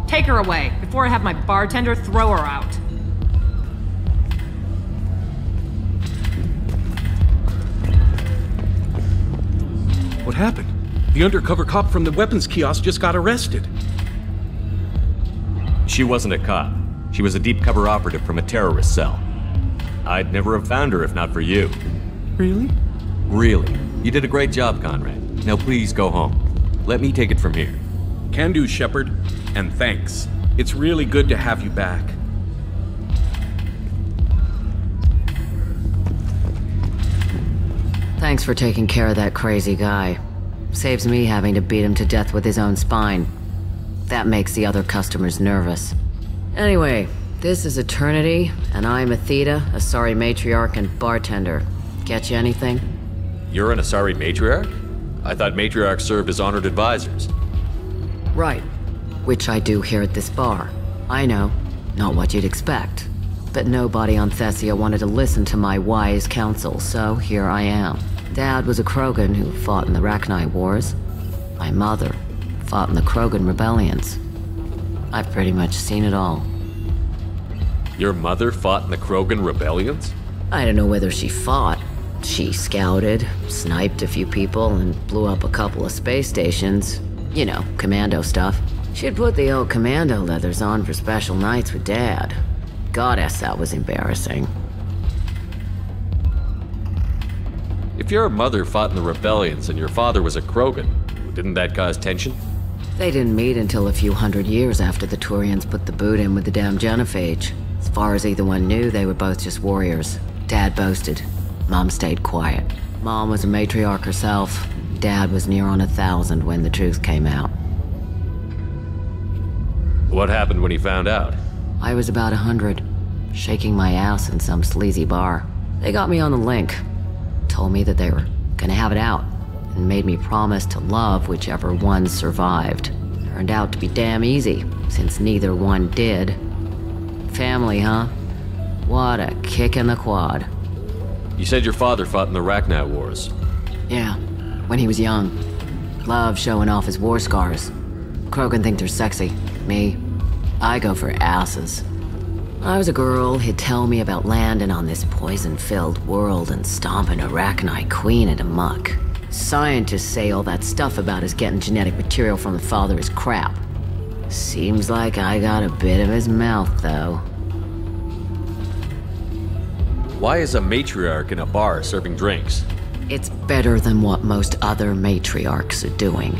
Take her away, before I have my bartender throw her out. What happened? The undercover cop from the weapons kiosk just got arrested. She wasn't a cop. She was a deep cover operative from a terrorist cell. I'd never have found her if not for you. Really? Really. You did a great job, Conrad. Now please go home. Let me take it from here. Can do, Shepard. And thanks. It's really good to have you back. Thanks for taking care of that crazy guy. Saves me having to beat him to death with his own spine. That makes the other customers nervous. Anyway, this is Eternity, and I'm Athena, Asari matriarch and bartender. Get you anything? You're an Asari matriarch? I thought matriarchs served as honored advisors. Right. Which I do here at this bar. I know, not what you'd expect. But nobody on Thessia wanted to listen to my wise counsel, so here I am. Dad was a Krogan who fought in the Rachni Wars. My mother fought in the Krogan rebellions. I've pretty much seen it all. Your mother fought in the Krogan rebellions? I don't know whether she fought. She scouted, sniped a few people, and blew up a couple of space stations. You know, commando stuff. She'd put the old commando leathers on for special nights with Dad. Goddess, that was embarrassing. If your mother fought in the rebellions and your father was a Krogan, didn't that cause tension? They didn't meet until a few hundred years after the Turians put the boot in with the damn genophage. As far as either one knew, they were both just warriors. Dad boasted. Mom stayed quiet. Mom was a matriarch herself. Dad was near on 1,000 when the truth came out. What happened when he found out? I was about 100, shaking my ass in some sleazy bar. They got me on the link. Told me that they were gonna have it out, and made me promise to love whichever one survived. Turned out to be damn easy, since neither one did. Family, huh? What a kick in the quad. You said your father fought in the Rachni Wars. Yeah, when he was young. Loved showing off his war scars. Krogan think they're sexy. Me, I go for asses. When I was a girl, he'd tell me about landing on this poison-filled world and stomping a Rachni queen into muck. Scientists say all that stuff about us getting genetic material from the father is crap. Seems like I got a bit of his mouth, though. Why is a matriarch in a bar serving drinks? It's better than what most other matriarchs are doing.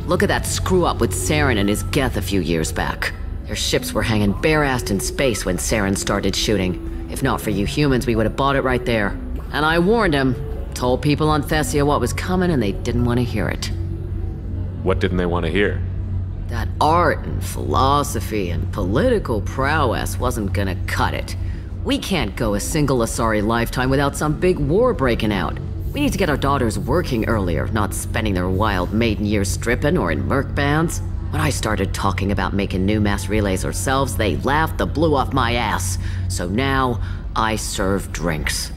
Look at that screw-up with Saren and his Geth a few years back. Their ships were hanging bare-assed in space when Saren started shooting. If not for you humans, we would have bought it right there. And I warned him. Told people on Thessia what was coming and they didn't want to hear it. What didn't they want to hear? That art and philosophy and political prowess wasn't gonna cut it. We can't go a single Asari lifetime without some big war breaking out. We need to get our daughters working earlier, not spending their wild maiden years stripping or in merc bands. When I started talking about making new mass relays ourselves, they laughed the blue off my ass. So now, I serve drinks.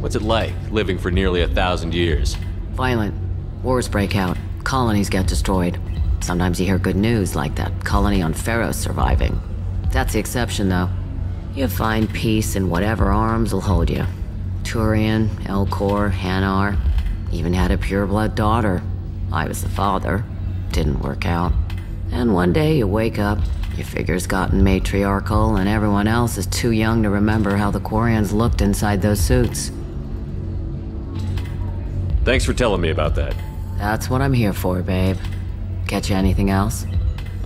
What's it like, living for nearly 1,000 years? Violent. Wars break out. Colonies get destroyed. Sometimes you hear good news, like that colony on Pharaoh surviving. That's the exception, though. You find peace in whatever arms will hold you. Turian, Elcor, Hanar. Even had a pureblood daughter. I was the father. Didn't work out. And one day you wake up, your figure's gotten matriarchal, and everyone else is too young to remember how the Quarians looked inside those suits. Thanks for telling me about that. That's what I'm here for, babe. Get you anything else?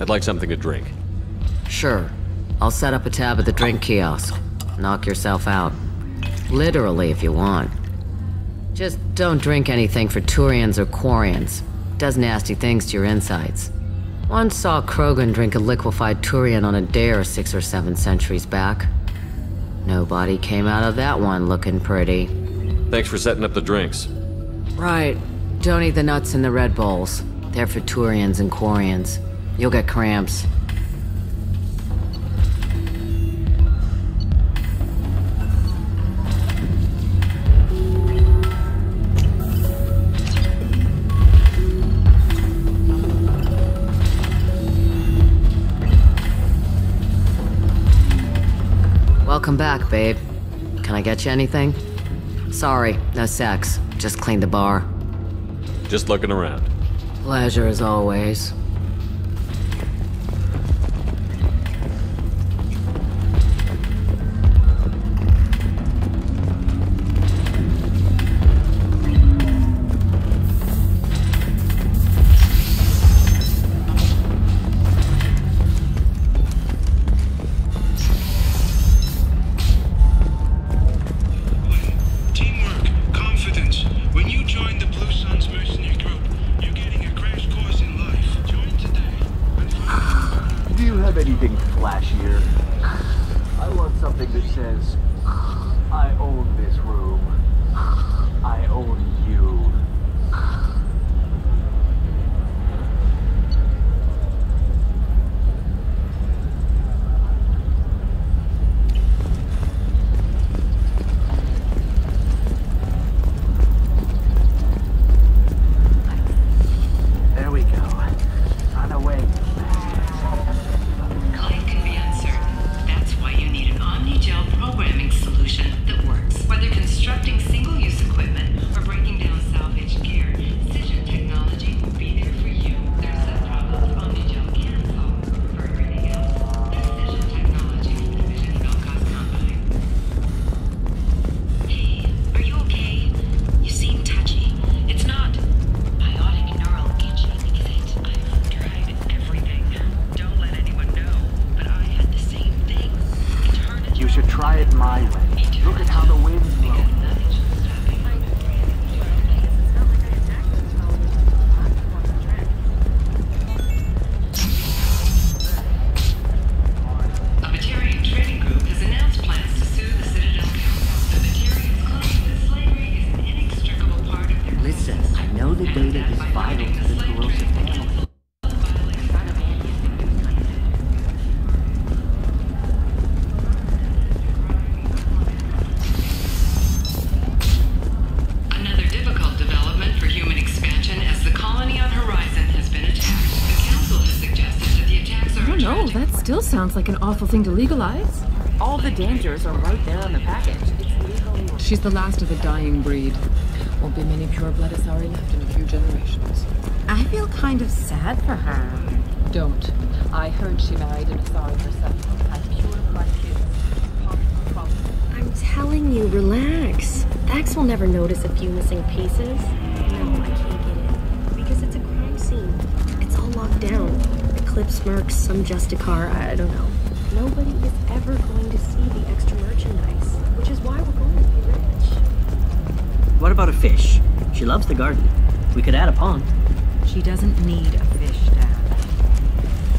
I'd like something to drink. Sure. I'll set up a tab at the drink kiosk. Knock yourself out. Literally, if you want. Just don't drink anything for Turians or Quarians. Does nasty things to your insides. Once saw Krogan drink a liquefied Turian on a dare 6 or 7 centuries back. Nobody came out of that one looking pretty. Thanks for setting up the drinks. Right. Don't eat the nuts in the Red Bowls. They're for Turians and Quarians. You'll get cramps. Welcome back, babe. Can I get you anything? Sorry, no sex. Just cleaned the bar. Just looking around. Pleasure as always. Anything flashier? I want something that says, I own this room. I own you. There we go. On our way. Programming solution that works. Whether constructing single-use equipment or breaking down salvaged gear, should try it my way. Look at how the wind's blowing. A Batarian trading group has announced plans to sue the Citadel Council. The Batarians claim that slavery is an inextricable part of their... Listen, I know the data is vital to the corrosive family. Another difficult development for human expansion as the colony on Horizon has been attacked. The Council has suggested that the attacks are... I don't know, that still sounds like an awful thing to legalize. All the dangers are right there on the package. She's the last of a dying breed. Won't be many pure-blood Asari left in a few generations. I feel kind of sad for her. Don't. I heard she married an Asari herself. Had pure-blood kids. I'm telling you, relax. Vax will never notice a few missing pieces. No, I can't get in. Because it's a crime scene. It's all locked down. Eclipse mercs, some Justicar, I don't know. Nobody is ever going to see the extra merchandise, which is why we're going to be rich. What about a fish? She loves the garden. We could add a pond. She doesn't need a fish, Dad.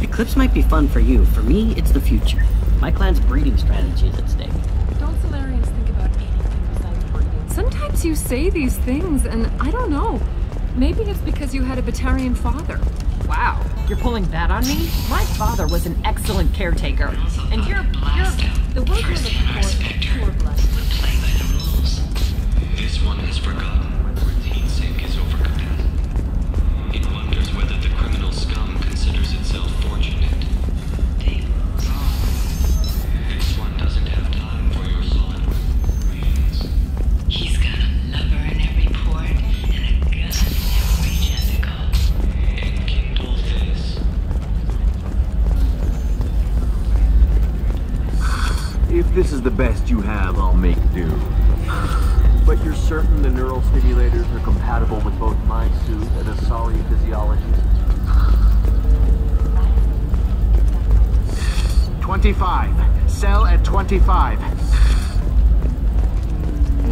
Eclipse might be fun for you. For me, it's the future. My clan's breeding strategy is at stake. Don't Solarians think about anything besides breeding? Sometimes you say these things, and I don't know. Maybe it's because you had a Batarian father. Wow, you're pulling that on me? My father was an excellent caretaker. And you're the word you're looking for is pure blood. Play by the rules. This one has forgotten where heat sink is overcapacity. It wonders whether the criminal scum considers itself fortunate. They were wrong. This one doesn't have time for your solid reasons. He's got a lover in every port and a gun in every tentacle. Enkindle this. If this is the best you have, I'll make do. But you're certain the neural stimulators are compatible with both my suit and Asari physiologies? 25. Sell at 25.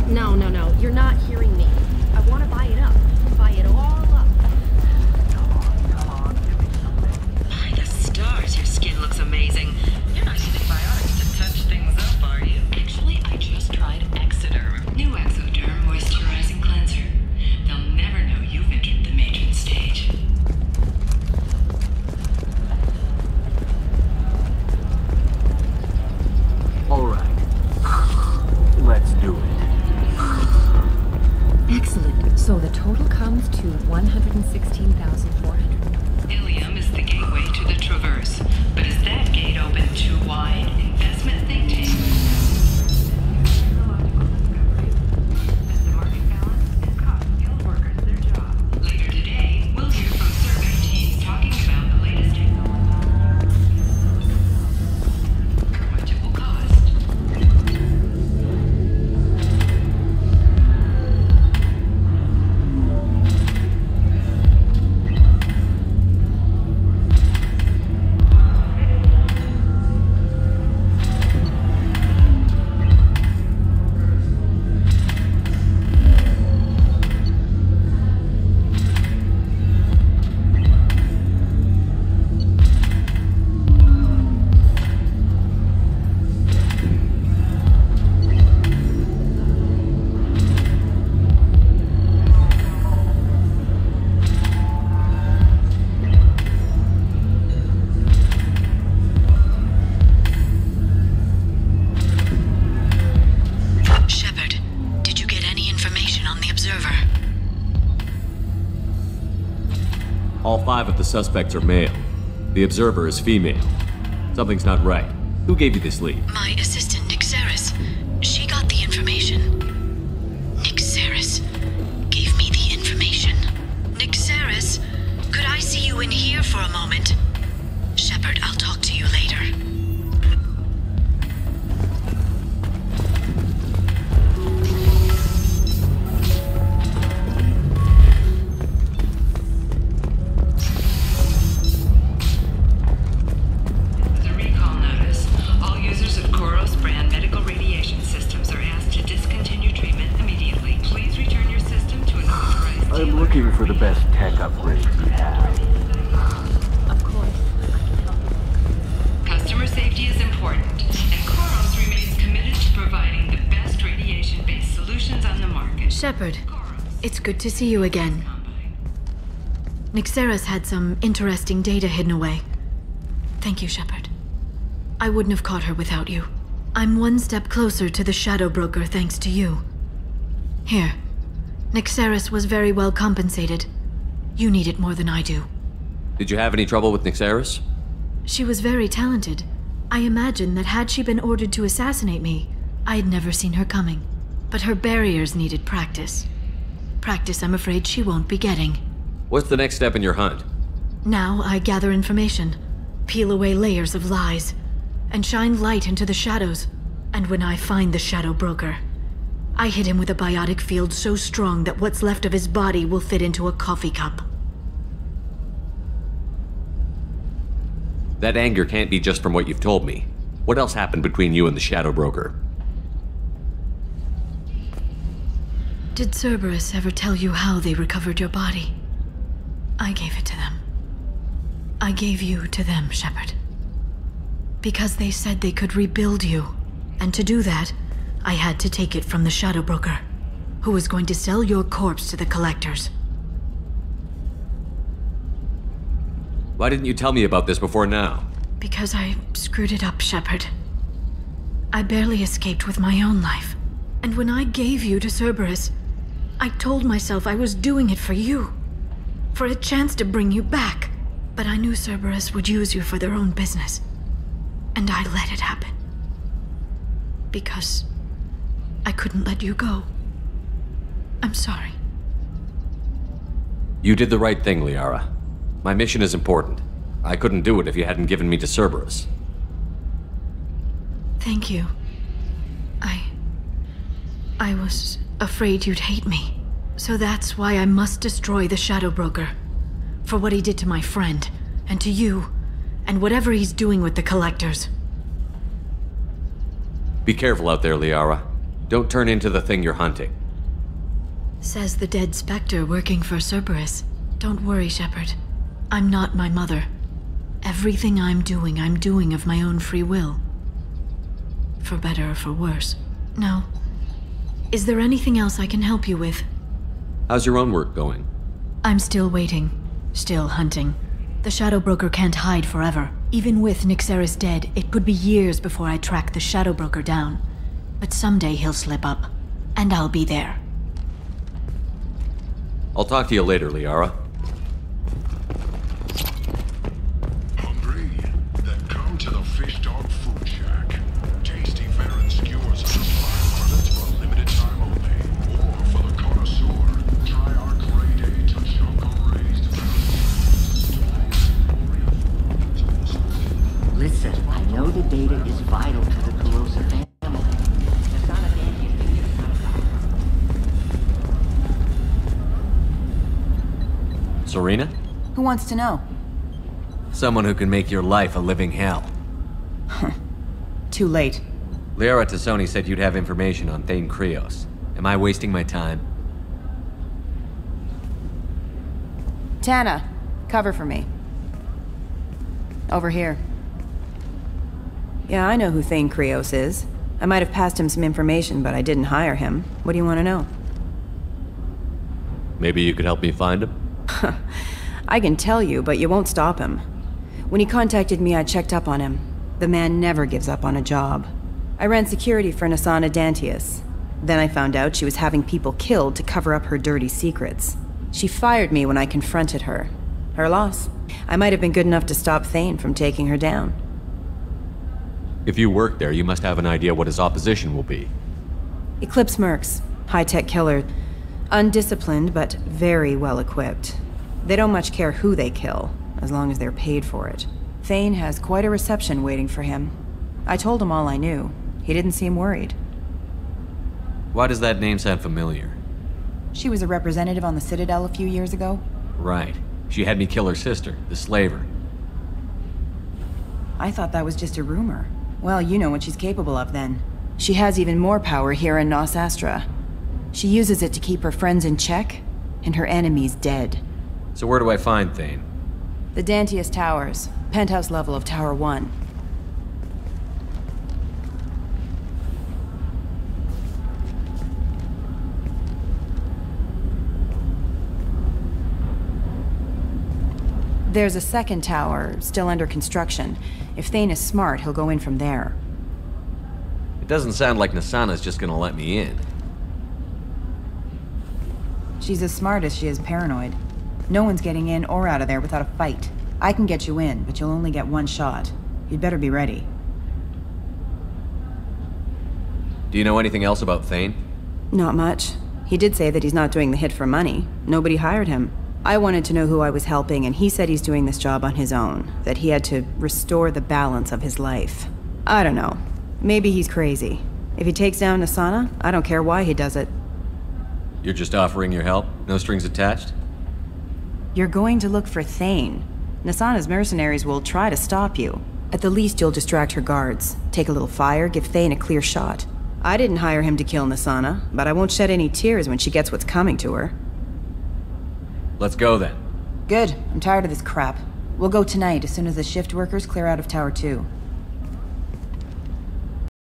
No. You're not hearing me. I want to buy it up. Buy it all up. By the stars, your skin looks amazing. You're not using biotics to touch things up, are you? Actually, I just tried Exoderm. New Exoderm moisturizing cleanser. They'll never know you've entered the matron stage. All right. Let's do it. Excellent. So the total comes to 116,400. Illium is the gateway to the Traverse. But is that gate open too wide? Investment think tank. Later today, we'll hear from survey teams talking about the latest technology. How much it will cost. All 5 of the suspects are male. The observer is female. Something's not right. Who gave you this lead? My assistant, Nick Saris. She got the information. Nick Saris gave me the information. Nick Saris, could I see you in here for a moment? Shepard, I'll talk to you later. The recall notice. All users of Koros brand important, and Koros remains committed to providing the best radiation-based solutions on the market. Shepard, it's good to see you again. Nyxeris had some interesting data hidden away. Thank you, Shepard. I wouldn't have caught her without you. I'm one step closer to the Shadow Broker thanks to you. Here. Nyxeris was very well compensated. You need it more than I do. Did you have any trouble with Nyxeris? She was very talented. I imagine that had she been ordered to assassinate me, I'd never seen her coming. But her barriers needed practice. Practice I'm afraid she won't be getting. What's the next step in your hunt? Now I gather information, peel away layers of lies, and shine light into the shadows. And when I find the Shadow Broker, I hit him with a biotic field so strong that what's left of his body will fit into a coffee cup. That anger can't be just from what you've told me. What else happened between you and the Shadow Broker? Did Cerberus ever tell you how they recovered your body? I gave it to them. I gave you to them, Shepard. Because they said they could rebuild you. And to do that, I had to take it from the Shadow Broker, who was going to sell your corpse to the collectors. Why didn't you tell me about this before now? Because I screwed it up, Shepard. I barely escaped with my own life. And when I gave you to Cerberus, I told myself I was doing it for you. For a chance to bring you back. But I knew Cerberus would use you for their own business. And I let it happen. Because I couldn't let you go. I'm sorry. You did the right thing, Liara. My mission is important. I couldn't do it if you hadn't given me to Cerberus. Thank you. I was afraid you'd hate me. So that's why I must destroy the Shadow Broker. For what he did to my friend, and to you, and whatever he's doing with the collectors. Be careful out there, Liara. Don't turn into the thing you're hunting. Says the dead Spectre working for Cerberus. Don't worry, Shepard. I'm not my mother. Everything I'm doing of my own free will. For better or for worse. No. Is there anything else I can help you with? How's your own work going? I'm still waiting. Still hunting. The Shadow Broker can't hide forever. Even with Nyxeris dead, it could be years before I track the Shadow Broker down. But someday he'll slip up. And I'll be there. I'll talk to you later, Liara. Hungry? Then come to the Fish Dog Food Shack. Tasty fare and skewers are 5 credits for a limited time only. Or for the connoisseur, try our grade A Tachanka raised. Listen, I know the data is vital to the Corrosa family. Serena? Who wants to know? Someone who can make your life a living hell. Too late. Liara Tassoni said you'd have information on Thane Krios. Am I wasting my time? Tana, cover for me. Over here. Yeah, I know who Thane Krios is. I might have passed him some information, but I didn't hire him. What do you want to know? Maybe you could help me find him? I can tell you, but you won't stop him. When he contacted me, I checked up on him. The man never gives up on a job. I ran security for Nasana Dantius. Then I found out she was having people killed to cover up her dirty secrets. She fired me when I confronted her. Her loss. I might have been good enough to stop Thane from taking her down. If you work there, you must have an idea what his opposition will be. Eclipse mercs. High-tech killer. Undisciplined, but very well equipped. They don't much care who they kill, as long as they're paid for it. Thane has quite a reception waiting for him. I told him all I knew. He didn't seem worried. Why does that name sound familiar? She was a representative on the Citadel a few years ago. Right. She had me kill her sister, the slaver. I thought that was just a rumor. Well, you know what she's capable of then. She has even more power here in Nos Astra. She uses it to keep her friends in check, and her enemies dead. So where do I find Thane? The Dantius Towers, penthouse level of Tower 1. There's a second tower, still under construction. If Thane is smart, he'll go in from there. It doesn't sound like Nasana's just gonna let me in. She's as smart as she is paranoid. No one's getting in or out of there without a fight. I can get you in, but you'll only get one shot. You'd better be ready. Do you know anything else about Thane? Not much. He did say that he's not doing the hit for money. Nobody hired him. I wanted to know who I was helping, and he said he's doing this job on his own. That he had to restore the balance of his life. I don't know. Maybe he's crazy. If he takes down Nasana, I don't care why he does it. You're just offering your help? No strings attached? You're going to look for Thane. Nasana's mercenaries will try to stop you. At the least, you'll distract her guards. Take a little fire, give Thane a clear shot. I didn't hire him to kill Nasana, but I won't shed any tears when she gets what's coming to her. Let's go then. Good. I'm tired of this crap. We'll go tonight as soon as the shift workers clear out of Tower 2.